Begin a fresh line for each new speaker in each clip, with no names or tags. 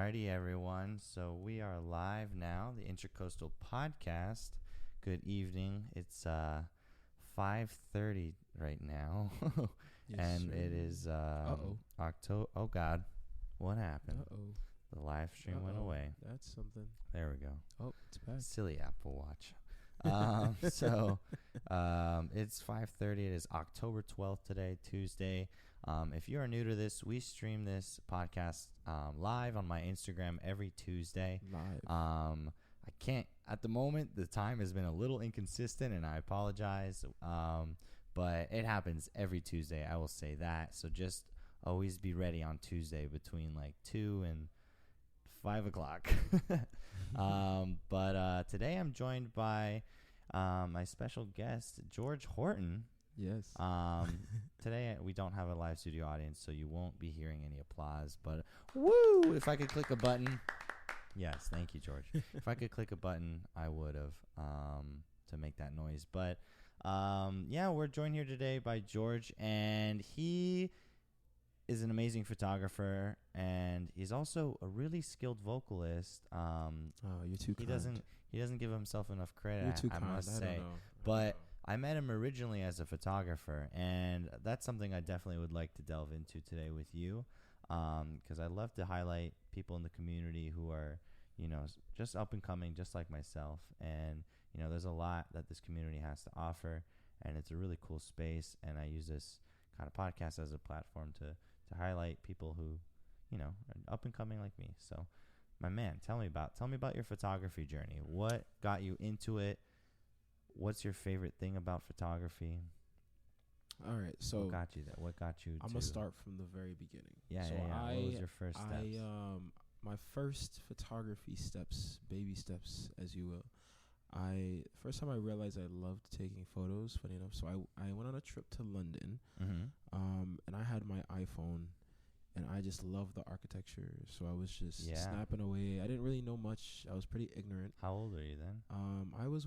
Alrighty, everyone. So we are live now, the IntraCoastal podcast. Good evening. It's 5:30 right now,
Yes,
and
sir.
it is October. Oh God, what happened? The live stream went away.
That's something.
There we go.
Oh, it's back.
Silly Apple Watch. It's 5:30. It is October 12th today, Tuesday. If you are new to this, we stream this podcast live on my Instagram every Tuesday.
Live.
I can't at the moment. The time has been a little inconsistent, and I apologize. But it happens every Tuesday. I will say that. So just always be ready on Tuesday between like 2 and 5 o'clock. But today I'm joined by my special guest, George Horton.
Yes.
Today we don't have a live studio audience, so you won't be hearing any applause. But woo! If I could click a button. Yes, thank you, George. If I could click a button, I would have to make that noise. But yeah, we're joined here today by George, and he is an amazing photographer, and he's also a really skilled vocalist.
You're too kind.
He doesn't give himself enough credit.
You're too kind.
I must say. But I met him originally as a photographer, and that's something I definitely would like to delve into today with you, because I love to highlight people in the community who are, just up and coming, just like myself. And there's a lot that this community has to offer, and it's a really cool space. And I use this kind of podcast as a platform to highlight people who, are up and coming like me. So, my man, tell me about your photography journey. What got you into it? What's your favorite thing about photography?
All right, so
what got you there? What got you?
I'm gonna start from the very beginning.
Yeah. What was your first steps?
My first photography steps, baby steps, as you will. First time I realized I loved taking photos. Funny enough, so I went on a trip to London, and I had my iPhone, and I just loved the architecture. So I was just snapping away. I didn't really know much. I was pretty ignorant.
How old were you then?
I was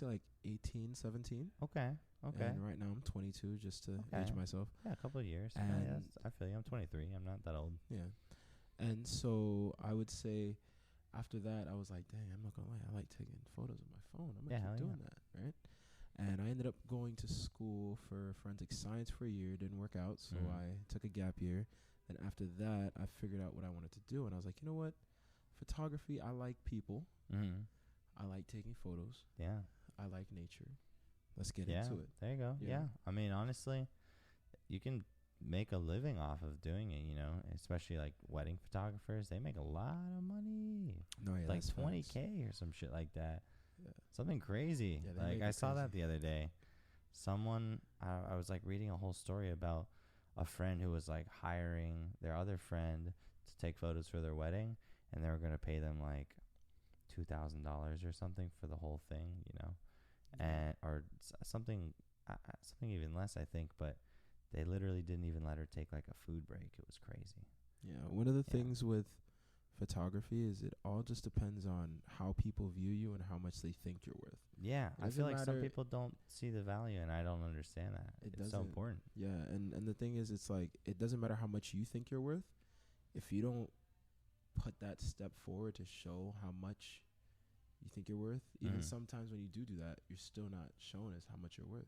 like 18, 17.
Okay.
And right now I'm 22, just to age myself.
Yeah, a couple of years.
And
I feel you. I'm 23. I'm not that old.
Yeah. And so I would say after that, I was like, dang, I'm not going to lie. I like taking photos with my phone. I'm going to keep doing that, right? And I ended up going to school for forensic science for a year. It didn't work out, so I took a gap year. And after that, I figured out what I wanted to do. And I was like, you know what? Photography, I like people.
Mm-hmm.
I like taking photos.
Yeah.
I like nature. Let's get into it.
There you go. Yeah. I mean, honestly, you can make a living off of doing it, especially like wedding photographers. They make a lot of money.
No, yeah,
like $20K or some shit like that.
Yeah.
Something crazy.
Yeah,
like I saw that the other day. Someone, I was like reading a whole story about a friend who was like hiring their other friend to take photos for their wedding, and they were going to pay them like $2,000 or something for the whole thing, and or something even less, I think. But they literally didn't even let her take like a food break. It was crazy.
Yeah, one of the things with photography is it all just depends on how people view you and how much they think you're worth.
Yeah, I feel like some people don't see the value, and I don't understand that. It's so important.
Yeah, and the thing is, it's like it doesn't matter how much you think you're worth. If you don't put that step forward to show how much you think you're worth, even sometimes when you do that, you're still not showing us how much you're worth,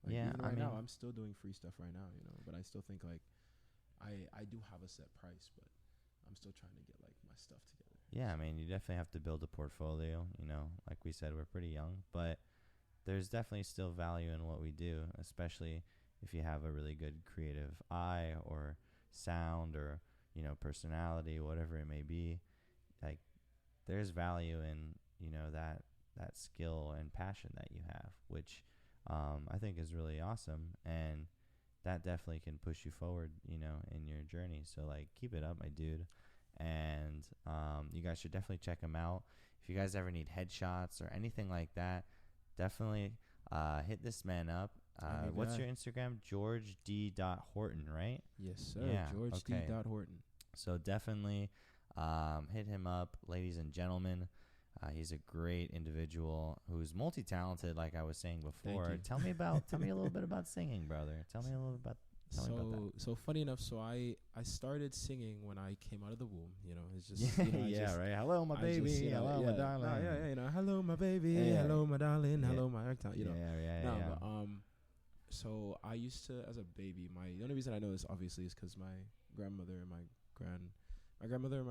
Like even right now, I'm still doing free stuff right now, but I still think like I do have a set price, but I'm still trying to get like my stuff together.
Yeah, I mean, you definitely have to build a portfolio, like we said, we're pretty young, but there's definitely still value in what we do, especially if you have a really good creative eye or sound or, personality, whatever it may be. Like there's value in, that skill and passion that you have, which I think is really awesome. And that definitely can push you forward, in your journey. So like, keep it up, my dude. And you guys should definitely check him out. If you guys ever need headshots or anything like that, definitely hit this man up. What's your Instagram? George D. Horton, right?
Yes, sir.
Yeah,
George D. Horton.
So definitely hit him up, ladies and gentlemen. He's a great individual who's multi-talented, like I was saying before. Tell me a little bit about singing, brother. Tell me a little about Tell me about that.
So funny enough, so I started singing when I came out of the womb. You know, it's just
Right. Hello, my baby. Hello, my darling.
You know, hello, my baby.
Yeah.
Hello, my darling. Hello, my erectile. You know.
Yeah.
But, so I used to, as a baby, the only reason I know this obviously is because my grandmother and my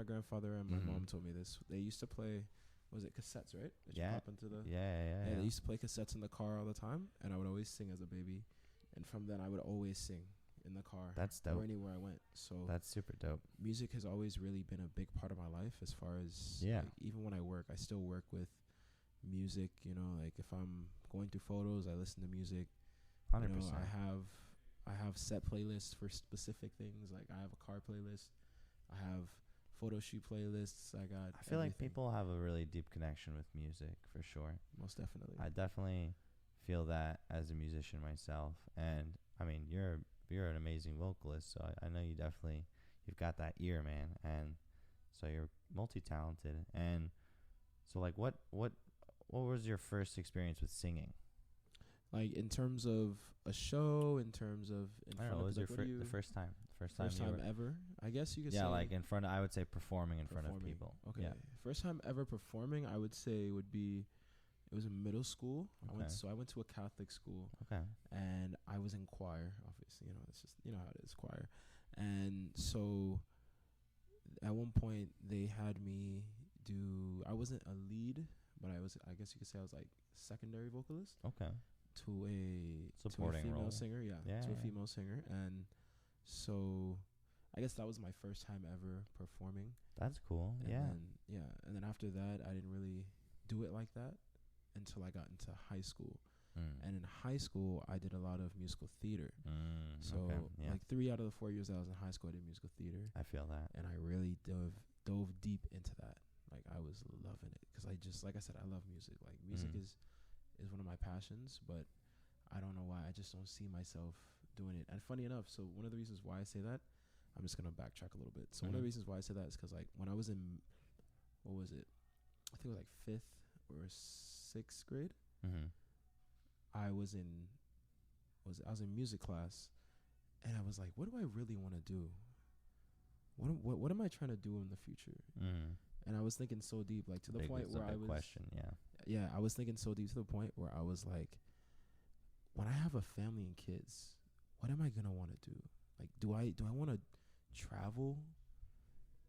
grandfather and my mom told me this. They used to play, was it cassettes, right? That you pop into the
Yeah.
They used to play cassettes in the car all the time, and I would always sing as a baby, and from then I would always sing in the car.
That's dope.
Or anywhere I went. So
that's super dope.
music has always really been a big part of my life. As far as like, even when I work, I still work with music. You know, like if I'm going through photos, I listen to music.
100%.
You know, I have set playlists for specific things. Like I have a car playlist. I have photo shoot playlists. I feel
like people have a really deep connection with music for sure.
Most definitely.
I definitely feel that as a musician myself. And I mean, you're an amazing vocalist, so I know you've got that ear, man. And so you're multi-talented. And so like what was your first experience with singing? Like
in terms of a show, in terms of
I don't know, what was the first time? First time
ever? I guess you could say.
Yeah, like in front of, I would say performing in front of people.
Okay.
Yeah.
First time ever performing, I would say it was in middle school.
Okay.
I went to a Catholic school.
Okay. And
I was in choir, obviously, you know, it's just, you know how it is, choir. And so at one point they had me I wasn't a lead, but I guess you could say I was like secondary vocalist.
Okay.
To a
supporting
female
role.
Singer, to a female singer. And so I guess that was my first time ever performing.
That's cool.
And then after that I didn't really do it like that until I got into high school. And in high school I did a lot of musical theater. So like 3 out of the 4 years I was in high school I did musical theater.
I feel that.
And I really dove deep into that. Like I was loving it because I just, like I said, I love music. Like music is one of my passions, but I don't know why. I just don't see myself doing it. And funny enough, so one of the reasons why I say that, I'm just going to backtrack a little bit. So one of the reasons why I say that is because like when I was in, what was it? I think it was like 5th or 6th grade. I was in music class, and I was like, what do I really want to do? What am I trying to do in the future? And I was thinking so deep, like to the point where I was
question,
I was thinking so deep to the point where I was like, when I have a family and kids, what am I gonna want to do? Like, do I want to travel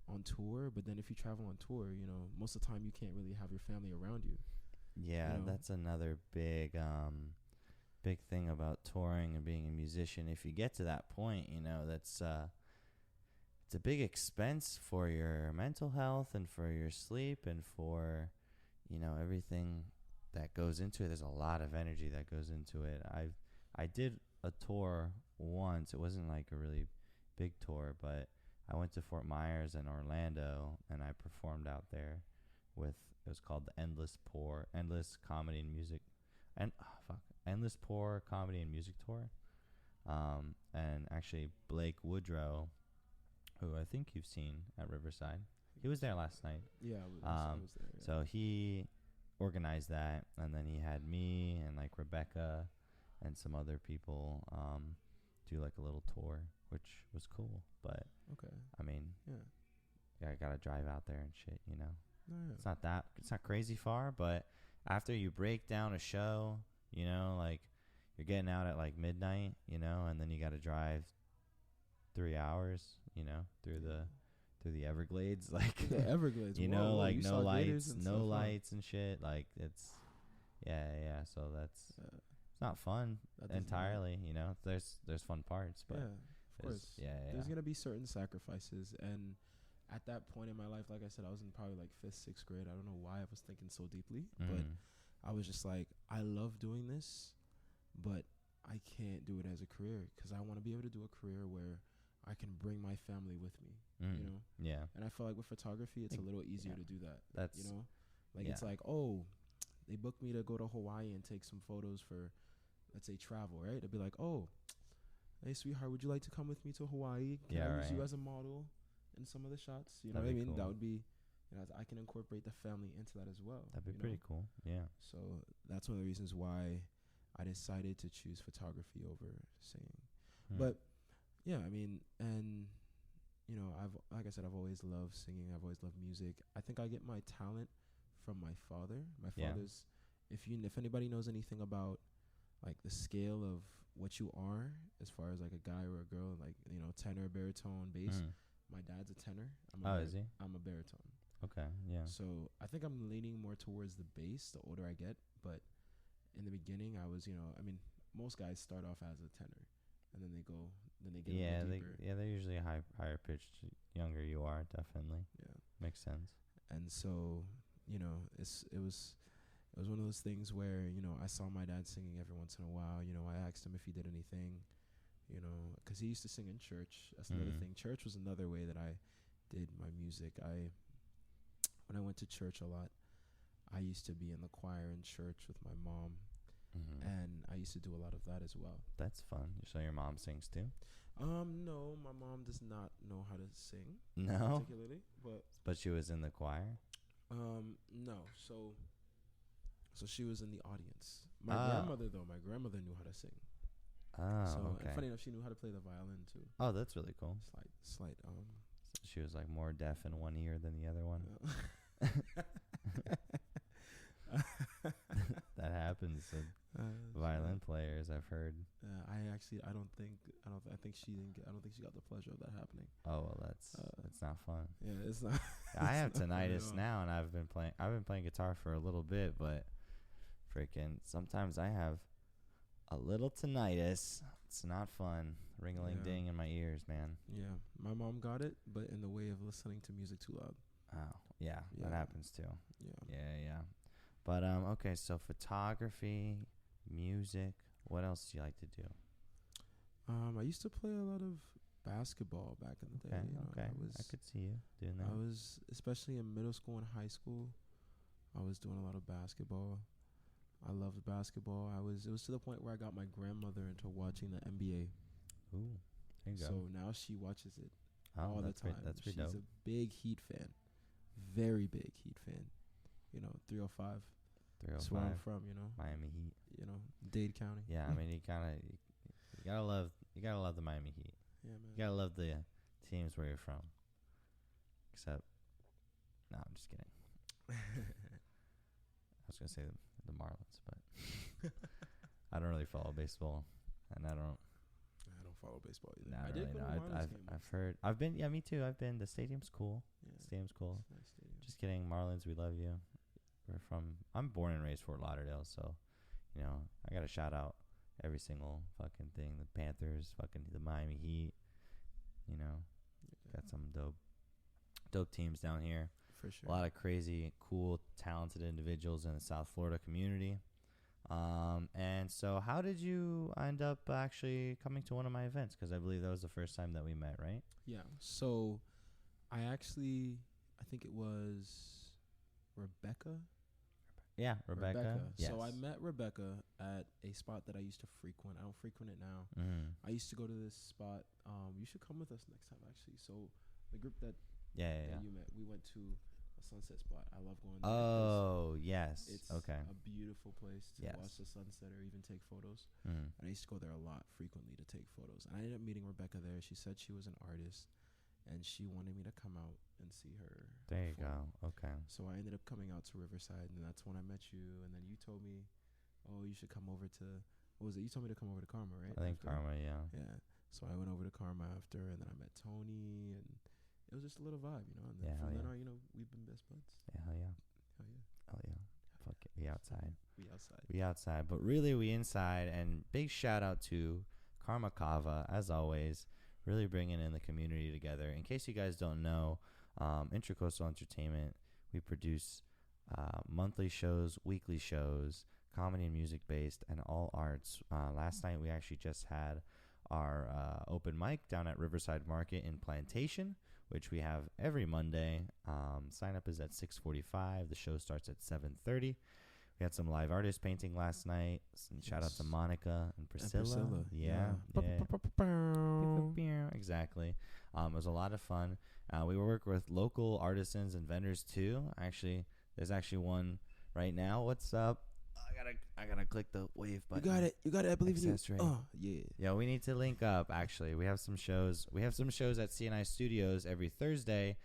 on tour? But then if you travel on tour, you know, most of the time you can't really have your family around you.
Yeah, you know? That's another big thing about touring and being a musician. If you get to that point, you know, that's it's a big expense for your mental health and for your sleep and for, you know, everything that goes into it. There's a lot of energy that goes into it. I did a tour once. It wasn't like a really big tour, but I went to Fort Myers and Orlando, and I performed out there with, it was called the Endless Pour Comedy and Music Tour. And actually Blake Woodrow, who I think you've seen at Riverside, he was there last night.
Yeah, I was there. Yeah.
So he organized that, and then he had me and like Rebecca and some other people do like a little tour, which was cool. But I mean, I gotta drive out there and shit, you know. It's not crazy far, but after you break down a show, you know, like you're getting out at like midnight, you know, and then you gotta drive 3 hours, you know, through the Everglades, like
the Everglades,
you know, like no lights and shit. Like it's, so that's it's not fun entirely, you know. There's fun parts, but
of course, there's gonna be certain sacrifices. And at that point in my life, like I said, I was in probably like 5th, 6th grade. I don't know why I was thinking so deeply, but I was just like, I love doing this, but I can't do it as a career because I want to be able to do a career where I can bring my family with me, you know? Yeah. And I feel like with photography, it's a little easier to do that. That's, you know? Like, it's like, oh, they booked me to go to Hawaii and take some photos for, let's say, travel, right? They'd be like, oh, hey, sweetheart, would you like to come with me to Hawaii? Can I use you as a model in some of the shots? You know what I mean? Cool. That would be, you know, I can incorporate the family into that as well.
That'd be pretty cool, yeah.
So that's one of the reasons why I decided to choose photography over singing. But yeah, I mean, and you know, like I said, I've always loved singing. I've always loved music. I think I get my talent from my father. My
Yeah.
father's, if anybody knows anything about like the scale of what you are as far as like a guy or a girl, like, you know, tenor, baritone, bass.
Mhm.
My dad's a tenor.
Is he?
I'm a baritone.
Okay, yeah.
So I think I'm leaning more towards the bass the older I get. But in the beginning, I was, you know, I mean, most guys start off as a tenor, and then they get a little deeper.
They're usually higher pitched. Younger you are, definitely.
Yeah.
Makes sense.
And so, you know, it was one of those things where, you know, I saw my dad singing every once in a while. You know, I asked him if he did anything, you know, because he used to sing in church. That's another thing. Church was another way that I did my music. When I went to church a lot, I used to be in the choir in church with my mom, and I used to do a lot of that as well.
That's fun. So your mom sings too?
No, my mom does not know how to sing.
No?
Particularly,
But she was in the choir?
No. So she was in the audience. My grandmother knew how to sing.
Oh,
so,
okay.
and funny enough, she knew how to play the violin too.
Oh, that's really cool.
Slight.
She was like more deaf in one ear than the other one. That happens with violin players, I've heard.
I think she got the pleasure of that happening.
Oh, well, that's not fun.
Yeah, it's not.
I have tinnitus now, and I've been playing guitar for a little bit, but freaking sometimes I have a little tinnitus. It's not fun. Ring-a-ling-ding in my ears, man.
Yeah, my mom got it, but in the way of listening to music too loud.
Oh, yeah. That happens too.
Yeah.
Yeah. But okay, so photography, music. What else do you like to do?
I used to play a lot of basketball back in the day.
Okay. I could see you doing that.
I was, especially in middle school and high school, I was doing a lot of basketball. I loved basketball. It was to the point where I got my grandmother into watching the NBA.
Ooh, there you go.
So now she watches it all the time.
That's pretty
She's
dope.
a big Heat fan. Very big Heat fan. You know, 305. That's where I'm from, you know.
Miami Heat.
You know, Dade County.
Yeah, I mean, you gotta love the Miami Heat.
Yeah, man.
You gotta love the teams where you're from. Except, no, I'm just kidding. I was gonna say the Marlins, but I don't really follow baseball, and I don't
follow baseball either.
Nah, I did really know. I've heard. I've been. Yeah, me too. I've been. The stadium's cool.
Yeah,
Stadium's cool.
It's a nice stadium.
Just kidding, Marlins. We love you. I'm born and raised Fort Lauderdale, so you know I gotta shout out every single fucking thing. The Panthers, fucking the Miami Heat. You know, got some dope teams down here.
For sure.
A lot of crazy, cool, talented individuals in the South Florida community. And so how did you end up actually coming to one of my events? Because I believe that was the first time that we met, right?
Yeah. So I think it was Rebecca.
Yeah, Rebecca. Yes.
So I met Rebecca at a spot that I used to frequent. I don't frequent it now.
Mm-hmm.
I used to go to this spot. You should come with us next time, actually. So the group that you met, we went to a sunset spot. I love going there.
Oh, yes.
It's
okay.
a beautiful place to watch the sunset or even take photos.
Mm.
And I used to go there a lot, frequently, to take photos. And I ended up meeting Rebecca there. She said she was an artist, and she wanted me to come out and see her.
There you
perform.
go. Okay.
So I ended up coming out to Riverside, and that's when I met you. And then you told me, oh, you should come over to, what was it? You told me to come over to Karma, right?
I think
after?
Karma, yeah.
Yeah. So I went over to Karma after, and then I met Tony, and it was just a little vibe, you know. And then from then on, you know, we've been best buds.
Yeah, hell yeah.
Hell yeah.
Hell yeah. Fuck it. We outside.
We outside.
But really, we inside. And big shout out to Karma Kava, as always, really bringing in the community together. In case you guys don't know, IntraCoastal Entertainment, we produce monthly shows, weekly shows, comedy and music based, and all arts. Last night, we actually just had our open mic down at Riverside Market in Plantation, which we have every Monday. Sign up is at 6:45. The show starts at 7:30. We had some live artist painting last night. Shout out to Monica and Priscilla. Yeah. Exactly. It was a lot of fun. We work with local artisans and vendors too. Actually, there's actually one right now. What's up? I gotta click the wave
You
button.
got it. I believe in you.
Access rate.
Yeah.
Yeah, we need to link up. Actually, we have some shows. We have some shows at CNI Studios every Thursday,